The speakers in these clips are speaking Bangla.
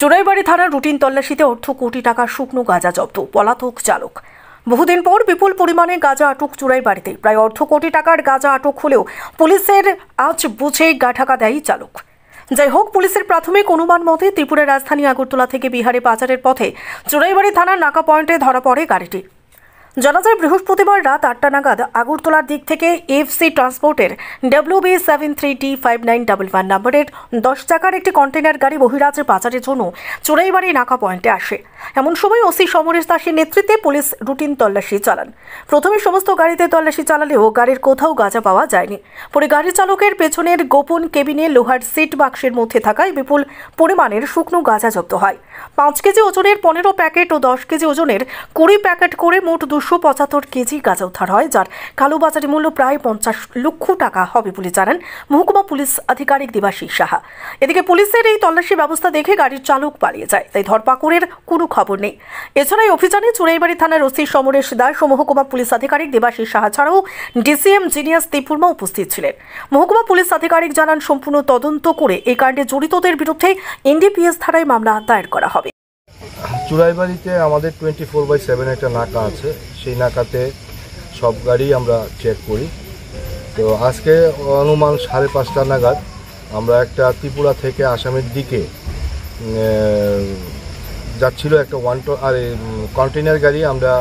চোরাইবাড়ি থানার রুটিন তল্লাশিতে অর্ধ কোটি টাকার শুকনো গাঁজা জব্দ, পলাতক চালক। বহুদিন পর বিপুল পরিমাণে গাঁজা আটক চোরাইবাড়িতে। প্রায় অর্ধ কোটি টাকার গাঁজা আটক হলেও পুলিশের আজ বুঝে ঢাকা দেয় চালক। যাই হোক, পুলিশের প্রাথমিক অনুমান মতে ত্রিপুরার রাজধানী আগরতলা থেকে বিহারে পাচারের পথে চোরাইবাড়ি থানার নাকা পয়েন্টে ধরা পড়ে গাড়িটি। জানা যায়, বৃহস্পতিবার রাত 8টা নাগাদ আগরতলার দিক থেকে এফসি ট্রান্সপোর্টের WB73D5911 নম্বরের 10 চাকার একটি কন্টেনার গাড়ি বহিরাজ্যে পাচারের জন্য চোরাইবাড়ি নাকা পয়েন্টে আসে। এমন সময় ওসি সমরেশ দাসের নেতৃত্বে পুলিশ রুটিন তল্লাশি চালান। প্রথমে সমস্ত গাড়িতে তল্লাশি চালালেও গাড়ির কোথাও গাঁজা পাওয়া যায়নি। পরে গাড়ি চালকের পেছনের গোপন কেবিনে লোহার সিট বাক্সের মধ্যে থাকায় বিপুল পরিমাণের শুকনো গাঁজা জব্দ হয়। 5 কেজি ওজনের 15 প্যাকেট ও 10 কেজি ওজনের 20 প্যাকেট করে মোট 275 কেজি গাঁজা উদ্ধার হয়, যার কালোবাজারি মূল্য প্রায় 50 লক্ষ টাকা হবে বলে জানান মহকুমা পুলিশ আধিকারিক দেবাশিস সাহা। এদিকে পুলিশের এই তল্লাশি ব্যবস্থা দেখে গাড়ির চালক পালিয়ে যায়, তাই ধরপাকড়ের কোনো খবর নেই। এছাড়া এই অভিযানে চোরাইবাড়ি থানার ওসি সমরেশ দাস ও মহকুমা পুলিশ আধিকারিক দেবাশিস সাহা ছাড়াও ডিসিএম জিনিয়াস দেববর্মা উপস্থিত ছিলেন। মহকুমা পুলিশ আধিকারিক জানান, সম্পূর্ণ তদন্ত করে এই কাণ্ডে জড়িতদের বিরুদ্ধে NDPS ধারায় মামলা দায়ের করা হবে। চোরাইবাড়িতে আমাদের 24/7 একটা নাকা আছে, সেই নাকাতে সব গাড়ি আমরা চেক করি। তো আজকে অনুমান 5:30 নাগাদ আমরা একটা ত্রিপুরা থেকে আসামের দিকে যাচ্ছিল একটা কন্টেনার গাড়ি আমরা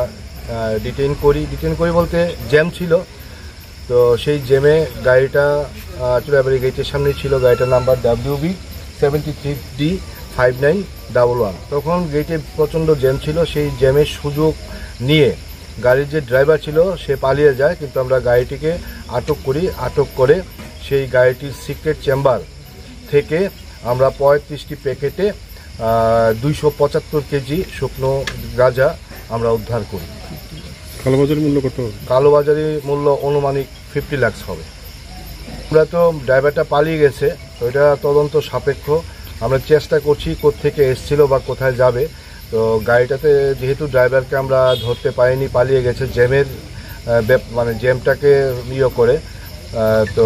ডিটেইন করি বলতে জ্যাম ছিল। তো সেই জ্যামে গাড়িটা চোরাইবাড়ি গেটের সামনে ছিল। গাড়িটার নাম্বার WB73D5911। তখন গেটে প্রচণ্ড জ্যাম ছিল, সেই জ্যামের সুযোগ নিয়ে গাড়ির যে ড্রাইভার ছিল সে পালিয়ে যায়, কিন্তু আমরা গাড়িটিকে আটক করে সেই গাড়িটির সিক্রেট চেম্বার থেকে আমরা 35টি প্যাকেটে 275 কেজি শুকনো গাঁজা আমরা উদ্ধার করি। কালোবাজারি মূল্য কত? কালোবাজারি মূল্য অনুমানিক 50 লাখ হবে। আমরা তো ড্রাইভারটা পালিয়ে গেছে, তো এটা তদন্ত সাপেক্ষ। আমরা চেষ্টা করছি কোত্থেকে এসেছিল বা কোথায় যাবে। তো গাড়িটাতে যেহেতু ড্রাইভারকে আমরা ধরতে পারিনি, পালিয়ে গেছে জ্যামের জ্যামটাকে করে। তো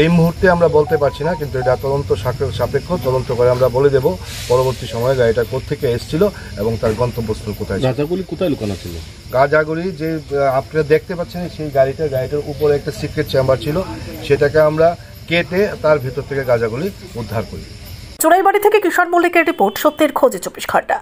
এই মুহূর্তে আমরা বলতে পারছি না, কিন্তু এটা তদন্ত সাপেক্ষ। তদন্ত করে আমরা বলে দেব পরবর্তী সময়ে গাড়িটা কোত্থেকে এসেছিল এবং তার গন্তব্যস্থল কোথায়। গাঁজাগুলি কোথায় লুকানো ছিল? গাঁজাগুলি যে আপনারা দেখতে পাচ্ছেন সেই গাড়িটার উপরে একটা সিক্রেট চেম্বার ছিল, সেটাকে আমরা কেটে তার ভিতর থেকে গাঁজাগুলি উদ্ধার করি। চোরাইবাড়ি থেকে কিশোর মল্লিকের রিপোর্ট, সত্যের খোঁজে 24 ঘন্টা।